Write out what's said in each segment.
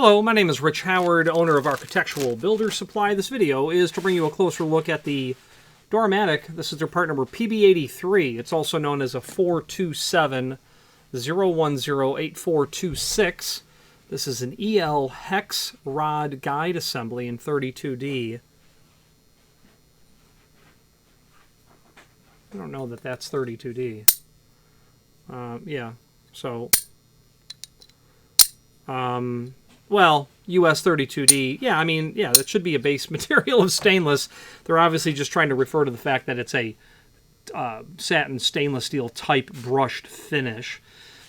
Hello, my name is Rich Howard, owner of Architectural Builder Supply. This video is to bring you a closer look at the Dor O Matic. This is their part number PB83. It's also known as a 427-010-8426. This is an EL hex rod guide assembly in 32D. I don't know that that's 32D. Yeah, so... well, US32D, yeah, I mean, yeah, that should be a base material of stainless. They're obviously just trying to refer to the fact that it's a satin stainless steel type brushed finish.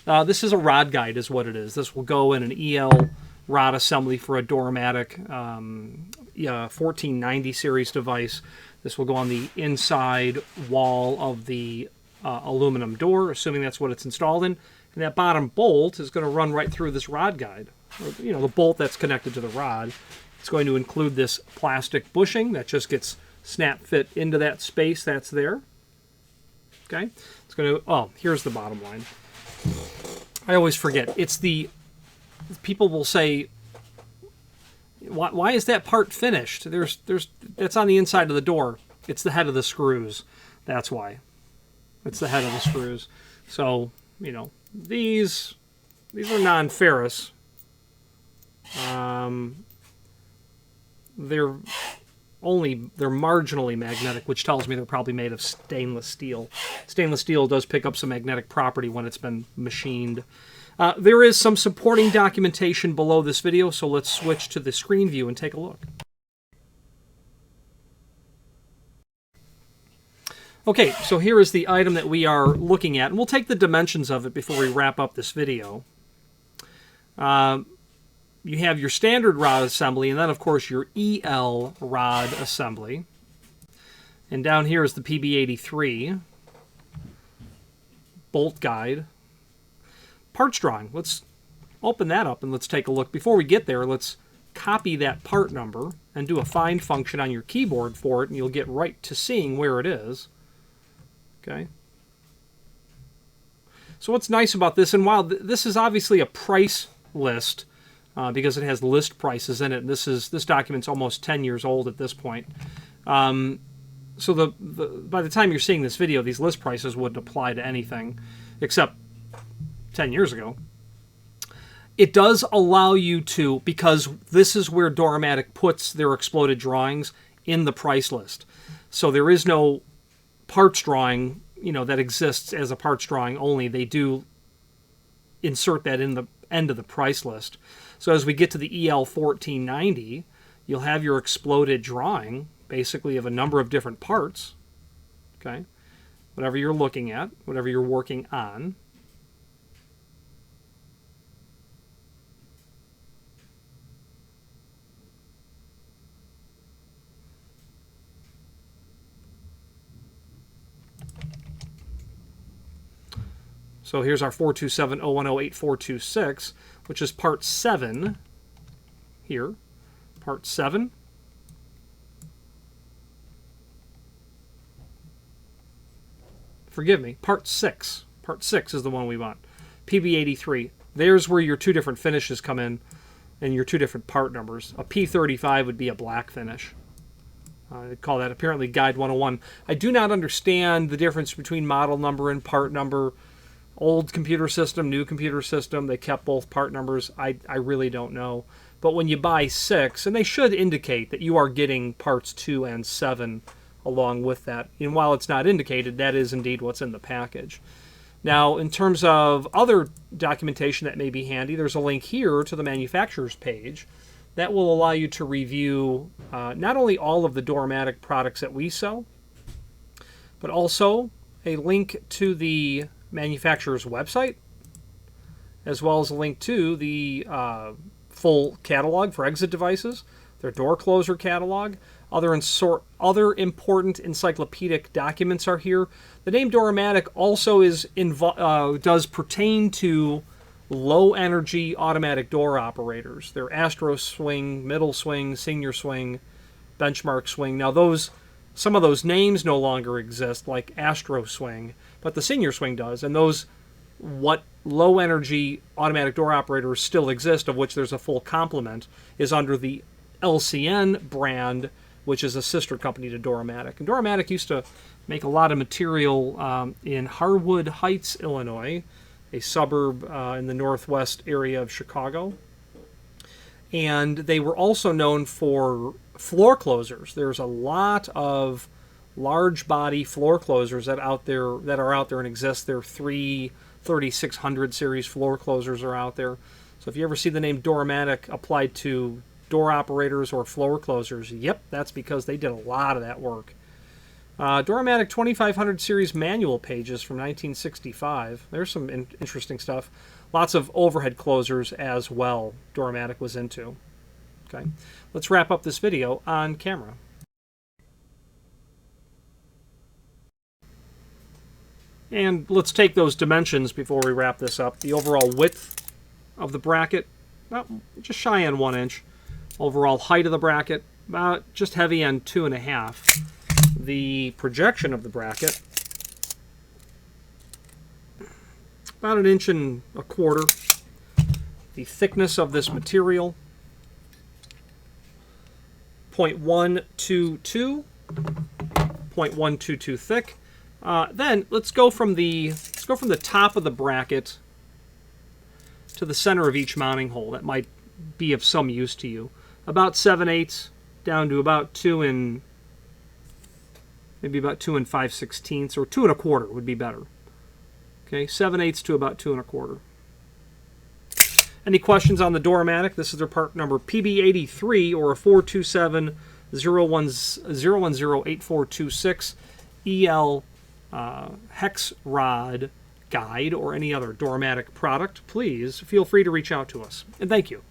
This is a rod guide is what it is. This will go in an EL rod assembly for a Dor O Matic 1490 series device. This will go on the inside wall of the aluminum door, assuming that's what it's installed in. And that bottom bolt is going to run right through this rod guide. Or, you know, the bolt that's connected to the rod. It's going to include this plastic bushing that just gets snap fit into that space that's there. Okay? It's going to, oh, here's the bottom line. I always forget. It's the, people will say, why is that part finished? That's on the inside of the door. It's the head of the screws. That's why. It's the head of the screws. So, you know, these are non-ferrous. They're marginally magnetic, which tells me they're probably made of stainless steel. Stainless steel does pick up some magnetic property when it's been machined. There is some supporting documentation below this video, so let's switch to the screen view and take a look. Okay, so here is the item that we are looking at, and we'll take the dimensions of it before we wrap up this video. You have your standard rod assembly, and then, of course, your EL rod assembly. And down here is the PB83 bolt guide. Parts drawing. Let's open that up and let's take a look. Before we get there, let's copy that part number and do a find function on your keyboard for it, and you'll get right to seeing where it is. Okay. So what's nice about this, and while this is obviously a price list, because it has list prices in it, and this document's almost 10 years old at this point. So by the time you're seeing this video, these list prices wouldn't apply to anything except 10 years ago. It does allow you to, because this is where Dor O Matic puts their exploded drawings in the price list. So there is no parts drawing, you know, that exists as a parts drawing only. They do insert that in the end of the price list. So as we get to the EL 1490, you'll have your exploded drawing, basically, of a number of different parts. Okay? Whatever you're looking at, whatever you're working on. So here's our 427-010-8426, which is part 7 here. Part 7. Forgive me, part 6. Part 6 is the one we want. PB83. There's where your two different finishes come in and your two different part numbers. A P35 would be a black finish. They call that apparently Guide 101. I do not understand the difference between model number and part number. Old computer system, new computer system, they kept both part numbers. I really don't know. But when you buy 6, and they should indicate that you are getting parts 2 and 7 along with that. And while it's not indicated, that is indeed what's in the package. Now, in terms of other documentation that may be handy, there's a link here to the manufacturer's page that will allow you to review not only all of the Dor O Matic products that we sell, but also a link to the manufacturer's website, as well as a link to the full catalog for exit devices, their door closer catalog. Other important encyclopedic documents are here. The name Dor O Matic also does pertain to low energy automatic door operators. They're Astro Swing, Middle Swing, Senior Swing, Benchmark Swing. Now some of those names no longer exist, like Astro Swing, but the Senior Swing does, and those what low energy automatic door operators still exist, of which there's a full complement, is under the LCN brand, which is a sister company to Dor O Matic. And Dor O Matic used to make a lot of material in Harwood Heights, Illinois, a suburb in the northwest area of Chicago. And they were also known for floor closers. There's a lot of large body floor closers that are out there and exist. There are 3600 series floor closers are out there. So if you ever see the name Dor O Matic applied to door operators or floor closers, yep, that's because they did a lot of that work. Dor O Matic 2500 series manual pages from 1965. There's some interesting stuff. Lots of overhead closers as well Dor O Matic was into. Okay, let's wrap up this video on camera. And let's take those dimensions before we wrap this up. The overall width of the bracket, about just shy on 1 inch. Overall height of the bracket, about just heavy on 2.5. The projection of the bracket, about 1.25 inches. The thickness of this material, 0.122, 0.122 thick. Then let's go from the top of the bracket to the center of each mounting hole. That might be of some use to you. About 7/8 down to about 2 and maybe about 2 5/16, or 2 1/4 would be better. Okay, 7/8 to about 2 1/4. Any questions on the Dor O Matic? This is their part number PB83 or a 427-010-8426 EL hex rod guide or any other Dor O Matic product. Please feel free to reach out to us. And thank you.